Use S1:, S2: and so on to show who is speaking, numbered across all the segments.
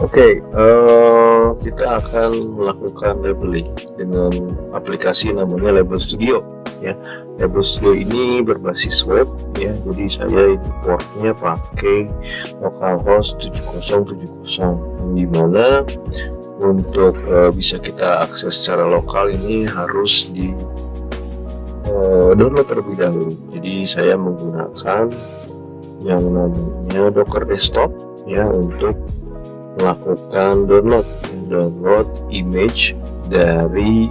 S1: Oke, kita akan melakukan labeling dengan aplikasi namanya Label Studio ya. Label Studio ini berbasis web ya, jadi saya ini portnya pakai localhost 7070, di mana untuk bisa kita akses secara lokal ini harus di download terlebih dahulu. Jadi saya menggunakan yang namanya Docker Desktop ya untuk melakukan download image dari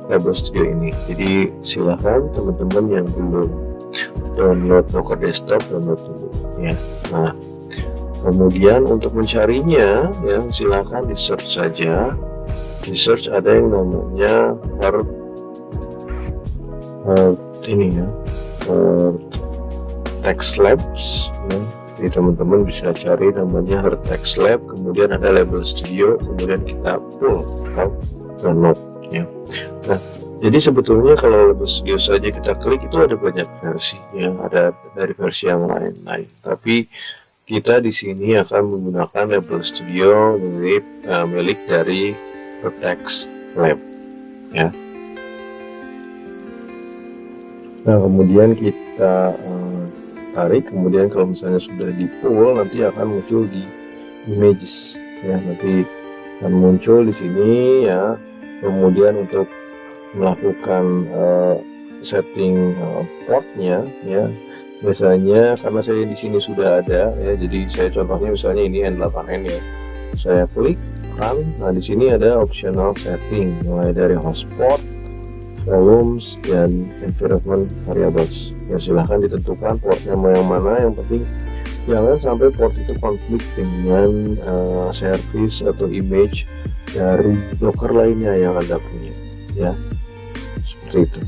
S1: Label Studio ini. Jadi silahkan teman-teman yang belum download Docker Desktop, download dulu ya. Nah, kemudian untuk mencarinya ya silahkan di search saja. Di search ada yang namanya ini ya, Text Labs ya. Jadi teman-teman bisa cari namanya Hertex Lab, kemudian ada Label Studio, kemudian kita pull atau download ya. Nah, jadi sebetulnya kalau Label Studio saja kita klik itu ada banyak versi yang ada dari versi yang lain-lain. Tapi kita di sini akan menggunakan Label Studio milik dari Hertex Lab ya. Nah, kemudian kita tarik, kemudian kalau misalnya sudah di pull nanti akan muncul di images ya, nanti akan muncul di sini ya. Kemudian untuk melakukan setting portnya ya, biasanya karena saya di sini sudah ada ya, jadi saya contohnya misalnya ini N8N ya, saya klik run. Nah, di sini ada optional setting mulai dari hotspot, volumes, dan environment variables ya. Silahkan ditentukan portnya mau yang mana, yang penting jangan sampai port itu konflik dengan service atau image dari Docker lainnya yang Anda punya ya, seperti itu.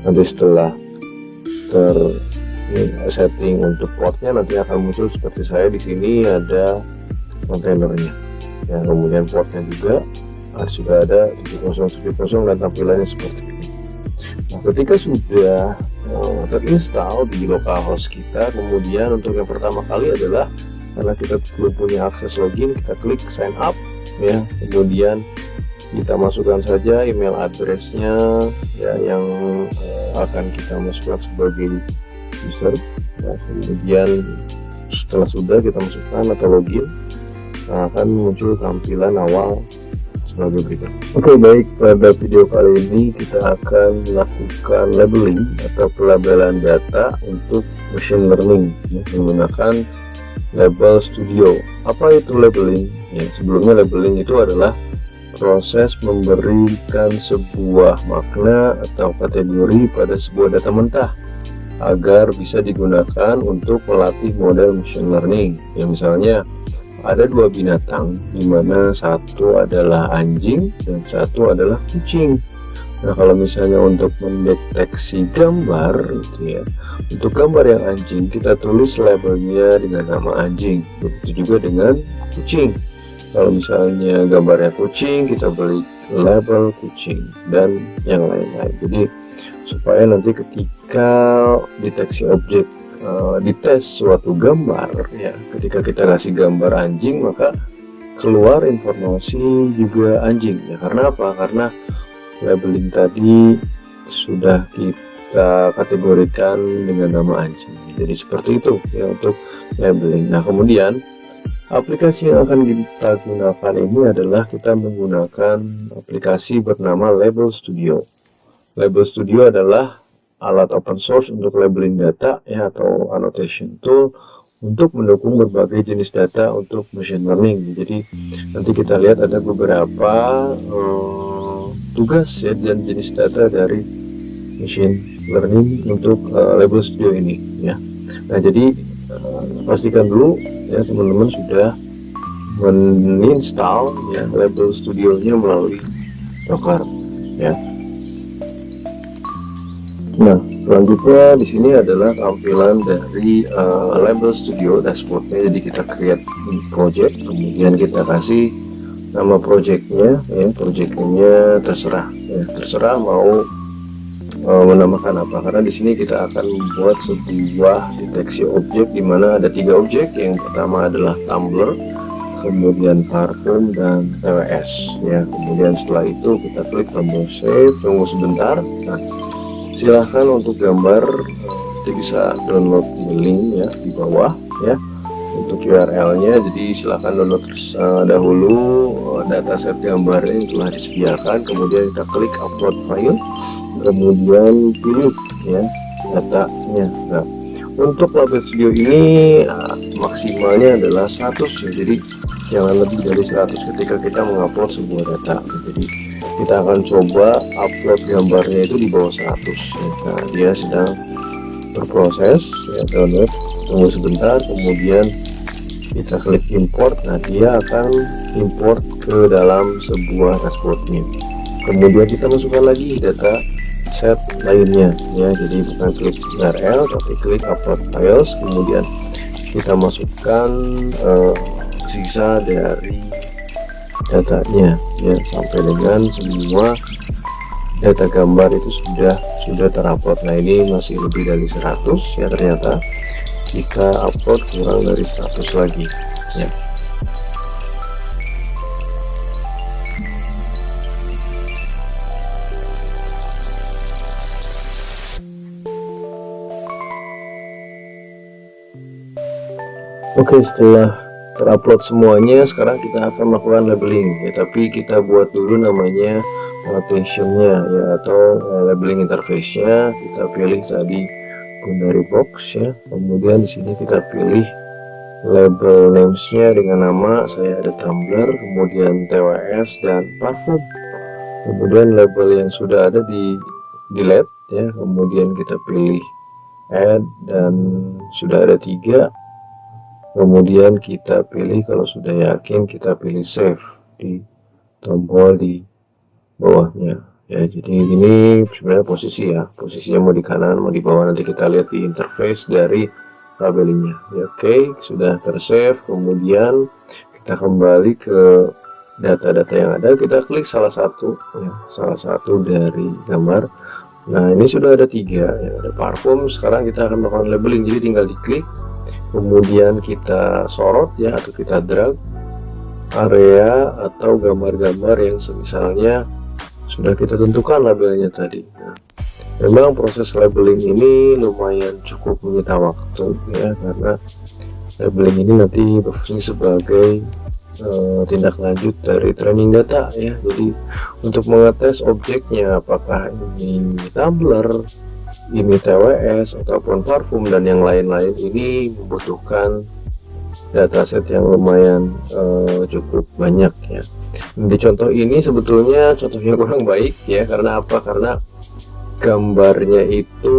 S1: Nanti setelah setting untuk portnya nanti akan muncul seperti saya di sini ada kontainernya ya, kemudian portnya juga sudah ada 7070 dan tampilannya seperti ini. Nah, ketika sudah terinstall di localhost kita, kemudian untuk yang pertama kali adalah karena kita belum punya akses login, kita klik sign up ya, kemudian kita masukkan saja email addressnya ya, yang akan kita masukkan sebagai user ya. Kemudian setelah sudah kita masukkan atau login, akan muncul tampilan awal sebagai berikut. Oke, baik, pada video kali ini kita akan melakukan labeling atau pelabelan data untuk machine learning menggunakan Label Studio. Apa itu labeling? Ya, sebelumnya labeling itu adalah proses memberikan sebuah makna atau kategori pada sebuah data mentah agar bisa digunakan untuk melatih model machine learning. Ya, misalnya ada dua binatang, di mana satu adalah anjing dan satu adalah kucing. Nah, kalau misalnya untuk mendeteksi gambar gitu ya, untuk gambar yang anjing kita tulis labelnya dengan nama anjing, begitu juga dengan kucing. Kalau misalnya gambarnya kucing, kita beri label kucing dan yang lain-lain. Jadi supaya nanti ketika deteksi objek dites suatu gambar ya, ketika kita kasih gambar anjing maka keluar informasi juga anjing ya. Karena apa? Karena labeling tadi sudah kita kategorikan dengan nama anjing. Jadi seperti itu ya untuk labeling. Nah, kemudian aplikasi yang akan kita gunakan ini adalah kita menggunakan aplikasi bernama Label Studio. Label Studio adalah alat open source untuk labeling data ya, atau annotation tool untuk mendukung berbagai jenis data untuk machine learning. Jadi nanti kita lihat ada beberapa tugas ya dan jenis data dari machine learning untuk Label Studio ini ya. Nah, jadi pastikan dulu ya teman-teman sudah meninstall ya Label Studio-nya melalui Docker ya. Nah, selanjutnya di sini adalah tampilan dari Label Studio dashboardnya. Jadi kita create project, kemudian kita kasih nama projectnya ya, projectnya terserah ya, terserah mau menambahkan apa, karena di sini kita akan membuat sebuah deteksi objek di mana ada 3 objek. Yang pertama adalah tumbler, kemudian parfum, dan TWS ya. Kemudian setelah itu kita klik tombol save, tunggu sebentar. Nah, silahkan untuk gambar itu bisa download link ya di bawah ya untuk URL-nya. Jadi silahkan download dahulu dataset gambar yang telah disediakan, kemudian kita klik upload file, kemudian pilih ya datanya. Nah, untuk label studio ini maksimalnya adalah 100 ya, jadi jangan lebih dari 100 ketika kita mengupload sebuah data. Jadi kita akan coba upload gambarnya itu di bawah 100 ya. Nah, dia sedang berproses ya, download, tunggu sebentar, kemudian kita klik import. Nah, dia akan import ke dalam sebuah dashboardnya. Kemudian kita masukkan lagi data set lainnya ya, jadi bukan klik URL tapi klik upload files, kemudian kita masukkan sisa dari datanya ya, sampai dengan semua data gambar itu sudah terupload. Nah, ini masih lebih dari 100 ya, ternyata jika upload kurang dari 100 lagi ya. Oke, setelah terupload semuanya, sekarang kita akan melakukan labeling ya, tapi kita buat dulu namanya annotation-nya ya, atau labeling interface-nya. Kita pilih tadi boundary box ya, kemudian di sini kita pilih label names-nya dengan nama, saya ada tumbler, kemudian TWS dan parfum. Kemudian label yang sudah ada di delete ya, kemudian kita pilih add, dan sudah ada 3. Kemudian kita pilih, kalau sudah yakin kita pilih save di tombol di bawahnya ya. Jadi ini sebenarnya posisi ya, posisinya mau di kanan mau di bawah, nanti kita lihat di interface dari labelingnya ya. Oke, sudah tersave. Kemudian kita kembali ke data-data yang ada, kita klik salah satu ya, salah satu dari gambar. Nah, ini sudah ada 3 ya, ada parfum. Sekarang kita akan melakukan labeling, jadi tinggal diklik, kemudian kita sorot ya, atau kita drag area atau gambar-gambar yang semisalnya sudah kita tentukan labelnya tadi. Nah, memang proses labeling ini lumayan cukup menyita waktu ya, karena labeling ini nanti berfungsi sebagai tindak lanjut dari training data ya. Jadi untuk mengetes objeknya apakah ini tumbler, ini TWS ataupun parfum dan yang lain-lain, ini membutuhkan dataset yang lumayan cukup banyak ya. Di contoh ini sebetulnya contohnya kurang baik ya, karena apa? Karena gambarnya itu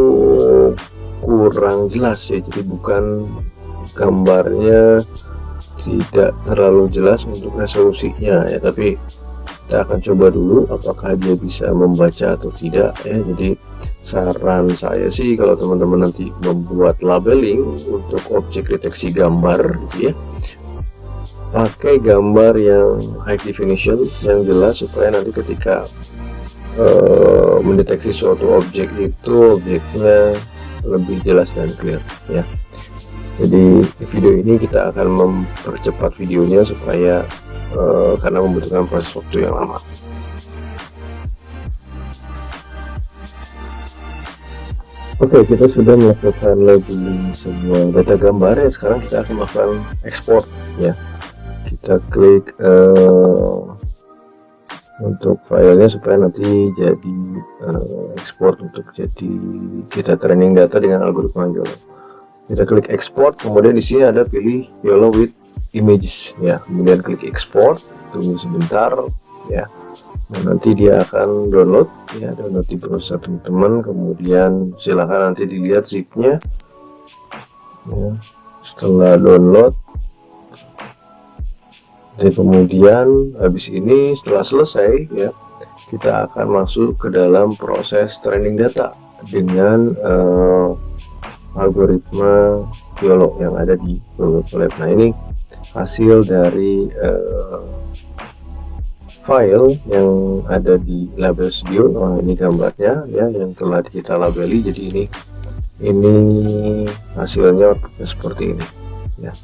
S1: kurang jelas ya, jadi bukan gambarnya tidak terlalu jelas untuk resolusinya ya, tapi kita akan coba dulu apakah dia bisa membaca atau tidak ya. Jadi saran saya sih, kalau teman-teman nanti membuat labeling untuk objek deteksi gambar gitu ya, pakai gambar yang high definition yang jelas, supaya nanti ketika mendeteksi suatu objek itu objeknya lebih jelas dan clear ya. Jadi di video ini kita akan mempercepat videonya supaya karena membutuhkan proses waktu yang lama. Oke, kita sudah melakukan labeling semua data gambar ya. Sekarang kita akan melakukan ekspor ya. Kita klik untuk filenya supaya nanti jadi ekspor untuk jadi kita training data dengan algoritma YOLO. Kita klik export, kemudian di sini ada pilih YOLO with images ya, kemudian klik export, tunggu sebentar ya. Nah, nanti dia akan download ya, download di browser teman-teman, kemudian silahkan nanti dilihat zipnya ya. Setelah download, dan kemudian habis ini setelah selesai ya, kita akan masuk ke dalam proses training data dengan algoritma YOLO yang ada di Google Colab. Nah, ini hasil dari file yang ada di Label Studio. Nah, ini gambarnya ya yang telah kita labeli. Jadi ini hasilnya seperti ini ya.